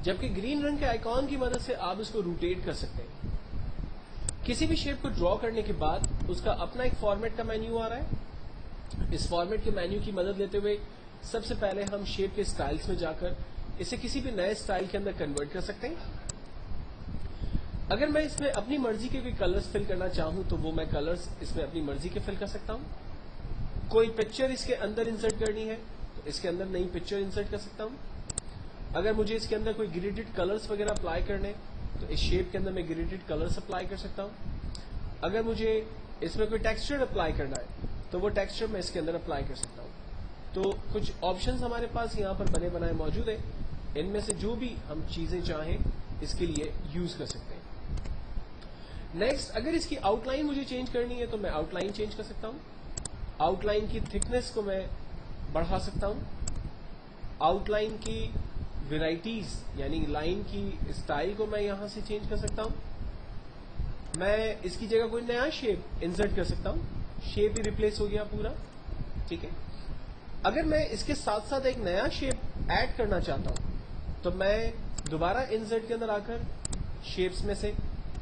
جبکہ گرین رنگ کے آئیکن کی مدد سے آپ اس کو روٹیٹ کر سکتے ہیں. کسی بھی شیپ کو ڈرا کرنے کے بعد اس کا اپنا ایک فارمیٹ کا مینیو آ رہا ہے. اس فارمیٹ کے مینیو کی مدد لیتے ہوئے سب سے پہلے ہم شیپ کے سٹائلز میں جا کر اسے کسی بھی نئے سٹائل کے اندر کنورٹ کر سکتے ہیں. اگر میں اس میں اپنی مرضی کے کوئی کلرز فل کرنا چاہوں تو وہ میں کلرز اس میں اپنی مرضی کے فل کر سکتا ہوں. کوئی پکچر اس کے اندر انسرٹ کرنی ہے تو اس کے اندر نئی پکچر انسرٹ کر سکتا ہوں. اگر مجھے اس کے اندر کوئی گریڈڈ کلرز وغیرہ اپلائی کرنے تو اس شیپ کے اندر میں گریڈڈ کلرز اپلائی کر سکتا ہوں. اگر مجھے اس میں کوئی ٹیکسچر اپلائی کرنا ہے تو وہ ٹیکسچر میں اس کے اندر اپلائی کر سکتا ہوں. تو کچھ آپشنز ہمارے پاس یہاں پر بنے بنائے موجود ہیں. ان میں سے جو بھی ہم چیزیں چاہیں اس کے لیے یوز کر سکتے ہیں. نیکسٹ، اگر اس کی آؤٹ لائن مجھے چینج کرنی ہے تو میں آؤٹ لائن چینج کر سکتا ہوں. آؤٹ لائن کی تھکنیس کو میں بڑھا سکتا ہوں. آؤٹ لائن کی ویرائٹیز یعنی لائن کی اسٹائل کو میں یہاں سے چینج کر سکتا ہوں. میں اس کی جگہ کوئی نیا شیپ انسرٹ کر سکتا ہوں. شیپ ہی ریپلیس ہو گیا پورا. ٹھیک ہے. اگر میں اس کے ساتھ ساتھ ایک نیا شیپ ایڈ کرنا چاہتا ہوں تو میں دوبارہ انسرٹ کے اندر آ کر شیپس میں سے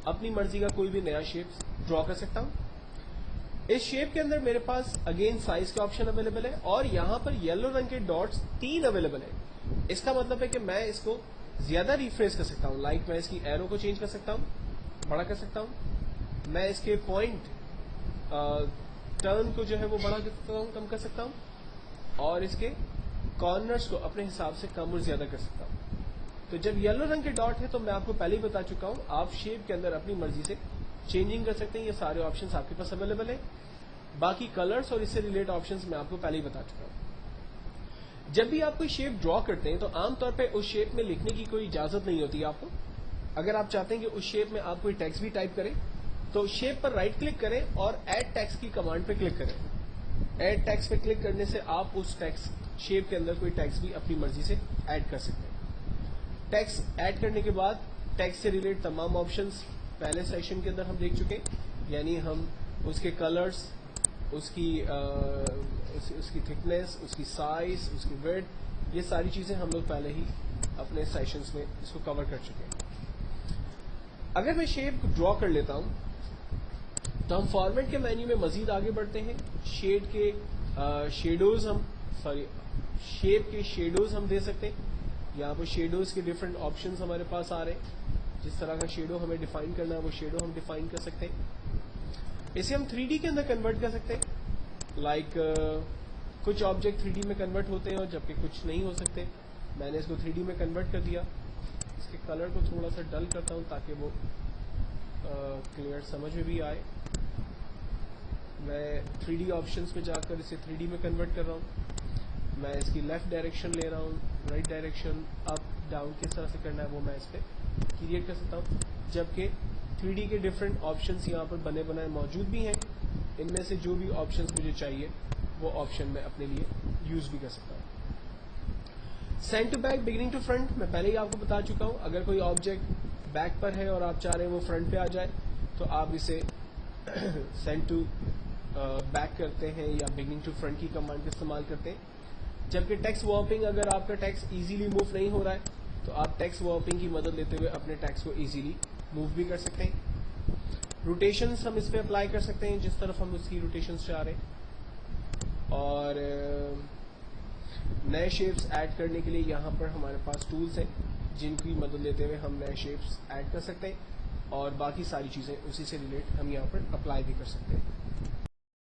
اپنی مرضی کا کوئی بھی نیا شیپ ڈرا کر سکتا ہوں. اس شیپ کے اندر میرے پاس اگین سائز کا آپشن اویلیبل ہے اور یہاں پر یلو رنگ کے ڈاٹس 3 اویلیبل ہیں. اس کا مطلب ہے کہ میں اس کو زیادہ ریفریش کر سکتا ہوں. لائک میں اس کی ایرو کو چینج کر سکتا ہوں, بڑا کر سکتا ہوں. میں اس کے پوائنٹ ٹرن کو جو ہے وہ بڑا کر سکتا ہوں, کم کر سکتا ہوں, اور اس کے کارنرز کو اپنے حساب سے کم اور زیادہ کر سکتا ہوں. تو جب یلو رنگ کے ڈاٹ ہے تو میں آپ کو پہلے ہی بتا چکا ہوں آپ شیپ کے اندر اپنی مرضی سے چینجنگ کر سکتے ہیں. یہ سارے آپشنز آپ کے پاس اویلیبل ہیں. باقی کلرز اور اس سے ریلیٹ آپشنز میں آپ کو پہلے ہی بتا چکا ہوں. جب بھی آپ کوئی شیپ ڈرا کرتے ہیں تو عام طور پہ اس شیپ میں لکھنے کی کوئی اجازت نہیں ہوتی آپ کو. اگر آپ چاہتے ہیں کہ اس شیپ میں آپ کوئی ٹیکسٹ بھی ٹائپ کریں تو شیپ پر رائٹ کلک کریں اور ایڈ ٹیکسٹ کی کمانڈ پہ کلک کریں. ایڈ ٹیکسٹ پہ کلک کرنے سے آپ اس ٹیکسٹ شیپ کے اندر کوئی ٹیکسٹ بھی اپنی مرضی سے ایڈ کر سکتے ہیں. ٹیکسٹ ایڈ کرنے کے بعد ٹیکسٹ سے ریلیٹ تمام آپشنز پہلے سیشن کے اندر ہم دیکھ چکے ہیں. یعنی ہم اس کے کلرز, اس کی تھکنیس, اس کی سائز, اس کی ویڈتھ, یہ ساری چیزیں ہم لوگ پہلے ہی اپنے سیشنز میں اس کو کور کر چکے ہیں. اگر میں شیپ ڈرا کر لیتا ہوں تو ہم فارمیٹ کے مینیو میں مزید آگے بڑھتے ہیں. شیپ کے شیڈوز ہم دے سکتے ہیں. یہاں پر شیڈوز کے ڈفرینٹ آپشنز ہمارے پاس آ رہے ہیں. جس طرح کا شیڈو ہمیں ڈیفائن کرنا ہے وہ شیڈو ہم ڈیفائن کر سکتے ہیں. اسے ہم 3D کے اندر کنورٹ کر سکتے ہیں. لائک کچھ آبجیکٹ 3D میں کنورٹ ہوتے ہیں اور جبکہ کچھ نہیں ہو سکتے. میں نے اس کو 3D میں کنورٹ کر دیا. اس کے کلر کو تھوڑا سا ڈل کرتا ہوں تاکہ وہ کلیئر سمجھ میں بھی آئے. میں 3D آپشنز پہ جا کر اسے 3D میں کنورٹ کر رہا ہوں. میں اس کی لیفٹ ڈائریکشن لے رہا ہوں, رائٹ ڈائریکشن, اپ ڈاؤن کس طرح سے کرنا ہے وہ میں اس پہ کریٹ کر سکتا ہوں. جبکہ 3D کے ڈفرینٹ آپشنز یہاں پر بنے بنائے موجود بھی ہیں. ان میں سے جو بھی آپشنز مجھے چاہیے وہ آپشن میں اپنے لیے یوز بھی کر سکتا ہوں. Send to back, beginning to front, میں پہلے ہی آپ کو بتا چکا ہوں. اگر کوئی آبجیکٹ بیک پر ہے اور آپ چاہ رہے ہیں وہ فرنٹ پہ آ جائے تو آپ اسے سینڈ ٹو بیک کرتے ہیں یا بگننگ ٹو فرنٹ کی کمانڈ کا استعمال کرتے ہیں. جبکہ ٹیکسٹ وارپنگ, اگر آپ کا ٹیکسٹ ایزیلی موو نہیں ہو رہا ہے تو آپ ٹیکسٹ وارپنگ کی مدد لیتے ہوئے اپنے ٹیکسٹ کو ایزیلی موو بھی کر سکتے ہیں. روٹیشنز ہم اس پہ اپلائی کر سکتے ہیں جس طرف ہم اس کی روٹیشنز چاہ رہے ہیں. اور نئے شیپس ایڈ کرنے کے لیے یہاں پر ہمارے پاس ٹولز ہیں جن کی مدد لیتے ہوئے ہم نئے شیپس ایڈ کر سکتے ہیں. اور باقی ساری چیزیں اسی سے ریلیٹ ہم یہاں پر اپلائی بھی کر سکتے ہیں.